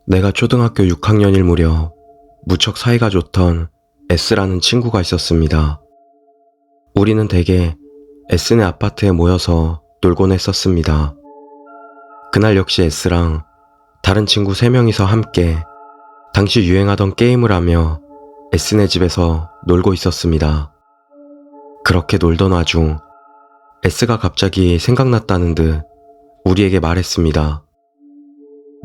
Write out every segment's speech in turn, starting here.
내가 초등학교 6학년일 무렵 무척 사이가 좋던 S라는 친구가 있었습니다. 우리는 대개 S네 아파트에 모여서 놀곤 했었습니다. 그날 역시 S랑 다른 친구 3명이서 함께 당시 유행하던 게임을 하며 S네 집에서 놀고 있었습니다. 그렇게 놀던 와중 S가 갑자기 생각났다는 듯 우리에게 말했습니다.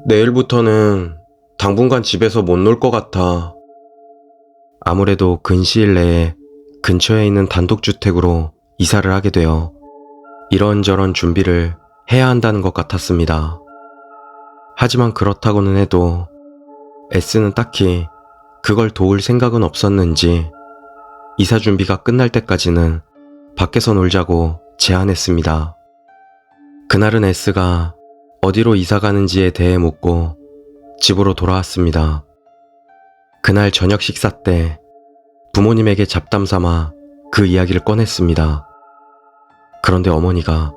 내일부터는 당분간 집에서 못 놀 것 같아. 아무래도 근시일 내에 근처에 있는 단독주택으로 이사를 하게 되어 이런저런 준비를 해야 한다는 것 같았습니다. 하지만 그렇다고는 해도 S는 딱히 그걸 도울 생각은 없었는지 이사 준비가 끝날 때까지는 밖에서 놀자고 제안했습니다. 그날은 S가 어디로 이사 가는지에 대해 묻고 집으로 돌아왔습니다. 그날 저녁 식사 때 부모님에게 잡담 삼아 그 이야기를 꺼냈습니다. 그런데 어머니가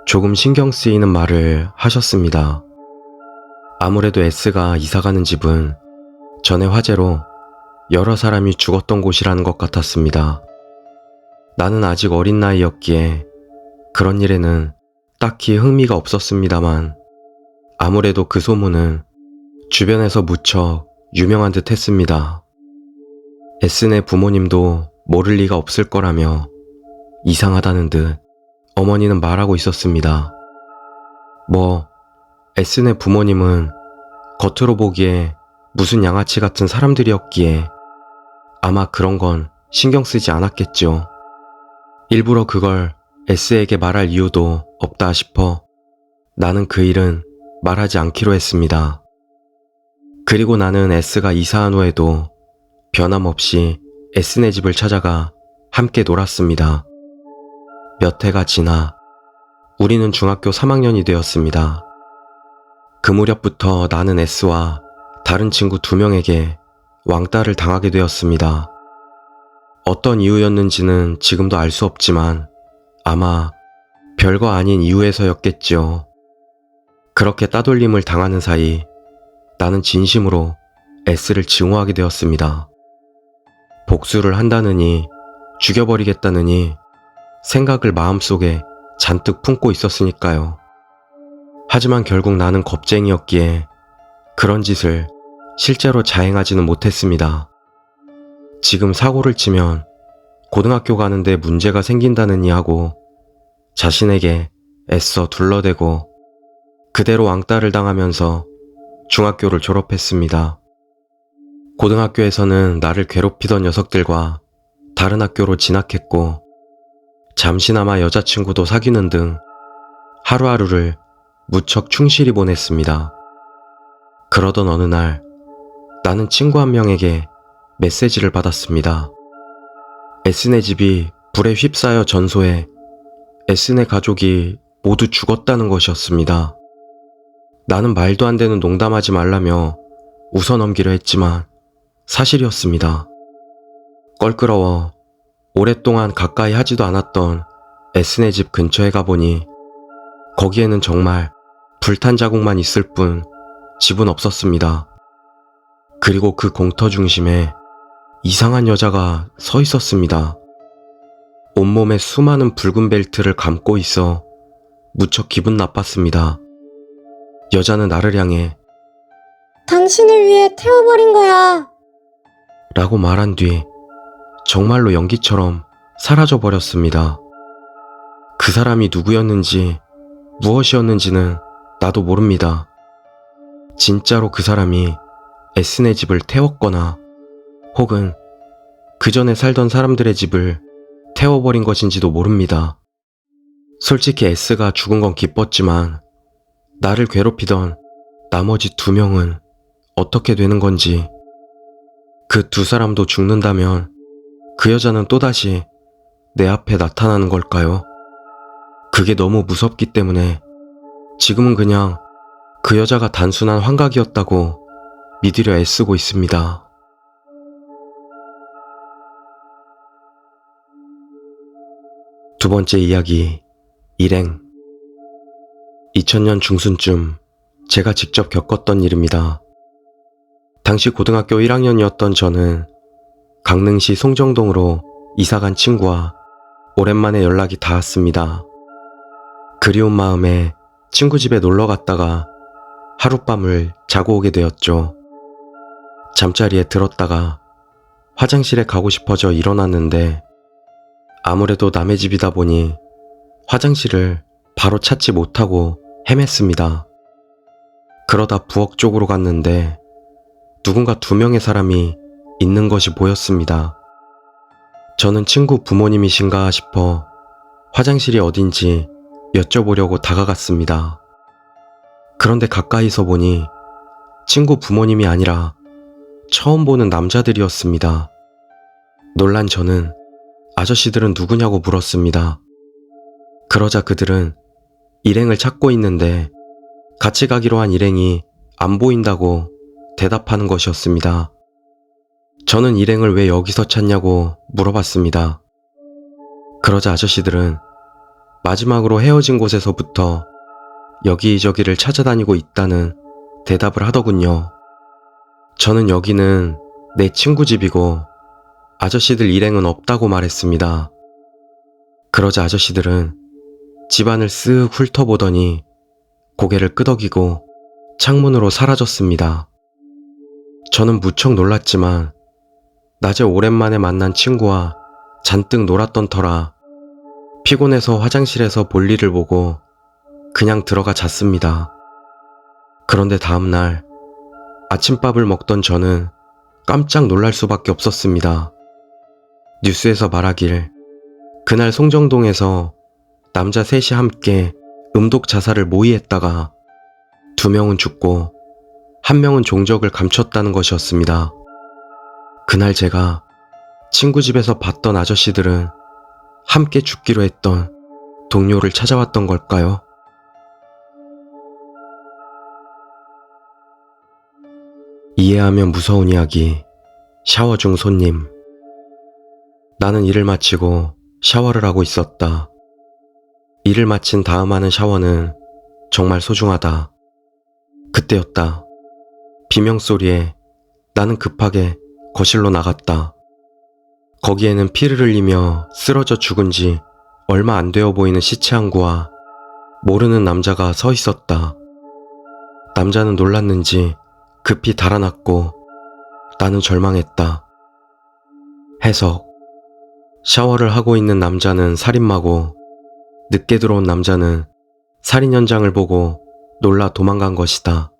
조금 신경 쓰이는 말을 하셨습니다. 아무래도 S가 이사 가는 집은 전에 화재로 여러 사람이 죽었던 곳이라는 것 같았습니다. 나는 아직 어린 나이였기에 그런 일에는 딱히 흥미가 없었습니다만 아무래도 그 소문은 주변에서 무척 유명한 듯 했습니다. S네 부모님도 모를 리가 없을 거라며 이상하다는 듯 어머니는 말하고 있었습니다. S네 부모님은 겉으로 보기에 무슨 양아치 같은 사람들이었기에 아마 그런 건 신경 쓰지 않았겠죠. 일부러 그걸 S에게 말할 이유도 없다 싶어 나는 그 일은 말하지 않기로 했습니다. 그리고 나는 S가 이사한 후에도 변함없이 S네 집을 찾아가 함께 놀았습니다. 몇 해가 지나 우리는 중학교 3학년이 되었습니다. 그 무렵부터 나는 S와 다른 친구 2명에게 왕따를 당하게 되었습니다. 어떤 이유였는지는 지금도 알 수 없지만 아마 별거 아닌 이유에서였겠죠. 그렇게 따돌림을 당하는 사이 나는 진심으로 S를 증오하게 되었습니다. 복수를 한다느니 죽여버리겠다느니 생각을 마음속에 잔뜩 품고 있었으니까요. 하지만 결국 나는 겁쟁이였기에 그런 짓을 실제로 자행하지는 못했습니다. 지금 사고를 치면 고등학교 가는데 문제가 생긴다느니 하고 자신에게 애써 둘러대고 그대로 왕따를 당하면서 중학교를 졸업했습니다. 고등학교에서는 나를 괴롭히던 녀석들과 다른 학교로 진학했고 잠시나마 여자친구도 사귀는 등 하루하루를 무척 충실히 보냈습니다. 그러던 어느 날 나는 친구 한 명에게 메시지를 받았습니다. S네 집이 불에 휩싸여 전소해 S네 가족이 모두 죽었다는 것이었습니다. 나는 말도 안 되는 농담하지 말라며 웃어넘기려 했지만 사실이었습니다. 껄끄러워 오랫동안 가까이 하지도 않았던 S네 집 근처에 가보니 거기에는 정말 불탄 자국만 있을 뿐 집은 없었습니다. 그리고 그 공터 중심에 이상한 여자가 서 있었습니다. 온몸에 수많은 붉은 벨트를 감고 있어 무척 기분 나빴습니다. 여자는 나를 향해 당신을 위해 태워버린 거야. 라고 말한 뒤 정말로 연기처럼 사라져버렸습니다. 그 사람이 누구였는지 무엇이었는지는 나도 모릅니다. 진짜로 그 사람이 S네 집을 태웠거나 혹은 그 전에 살던 사람들의 집을 태워버린 것인지도 모릅니다. 솔직히 S가 죽은 건 기뻤지만 나를 괴롭히던 나머지 2명은 어떻게 되는 건지, 그 2사람도 죽는다면 그 여자는 또다시 내 앞에 나타나는 걸까요? 그게 너무 무섭기 때문에 지금은 그냥 그 여자가 단순한 환각이었다고 믿으려 애쓰고 있습니다. 두 번째 이야기, 일행. 2000년 중순쯤 제가 직접 겪었던 일입니다. 당시 고등학교 1학년이었던 저는 강릉시 송정동으로 이사간 친구와 오랜만에 연락이 닿았습니다. 그리운 마음에 친구 집에 놀러 갔다가 하룻밤을 자고 오게 되었죠. 잠자리에 들었다가 화장실에 가고 싶어져 일어났는데 아무래도 남의 집이다 보니 화장실을 바로 찾지 못하고 헤맸습니다. 그러다 부엌 쪽으로 갔는데 누군가 2명의 사람이 있는 것이 보였습니다. 저는 친구 부모님이신가 싶어 화장실이 어딘지 여쭤보려고 다가갔습니다. 그런데 가까이서 보니 친구 부모님이 아니라 처음 보는 남자들이었습니다. 놀란 저는 아저씨들은 누구냐고 물었습니다. 그러자 그들은 일행을 찾고 있는데 같이 가기로 한 일행이 안 보인다고 대답하는 것이었습니다. 저는 일행을 왜 여기서 찾냐고 물어봤습니다. 그러자 아저씨들은 마지막으로 헤어진 곳에서부터 여기저기를 찾아다니고 있다는 대답을 하더군요. 저는 여기는 내 친구 집이고 아저씨들 일행은 없다고 말했습니다. 그러자 아저씨들은 집안을 쓱 훑어보더니 고개를 끄덕이고 창문으로 사라졌습니다. 저는 무척 놀랐지만 낮에 오랜만에 만난 친구와 잔뜩 놀았던 터라 피곤해서 화장실에서 볼일을 보고 그냥 들어가 잤습니다. 그런데 다음날 아침밥을 먹던 저는 깜짝 놀랄 수밖에 없었습니다. 뉴스에서 말하길 그날 송정동에서 남자 셋이 함께 음독 자살을 모의했다가 2명은 죽고 1명은 종적을 감췄다는 것이었습니다. 그날 제가 친구 집에서 봤던 아저씨들은 함께 죽기로 했던 동료를 찾아왔던 걸까요? 이해하면 무서운 이야기. 샤워 중 손님. 나는 일을 마치고 샤워를 하고 있었다. 일을 마친 다음 하는 샤워는 정말 소중하다. 그때였다. 비명소리에 나는 급하게 거실로 나갔다. 거기에는 피를 흘리며 쓰러져 죽은 지 얼마 안 되어 보이는 시체 한 구와 모르는 남자가 서 있었다. 남자는 놀랐는지 급히 달아났고 나는 절망했다. 해석. 샤워를 하고 있는 남자는 살인마고 늦게 들어온 남자는 살인 현장을 보고 놀라 도망간 것이다.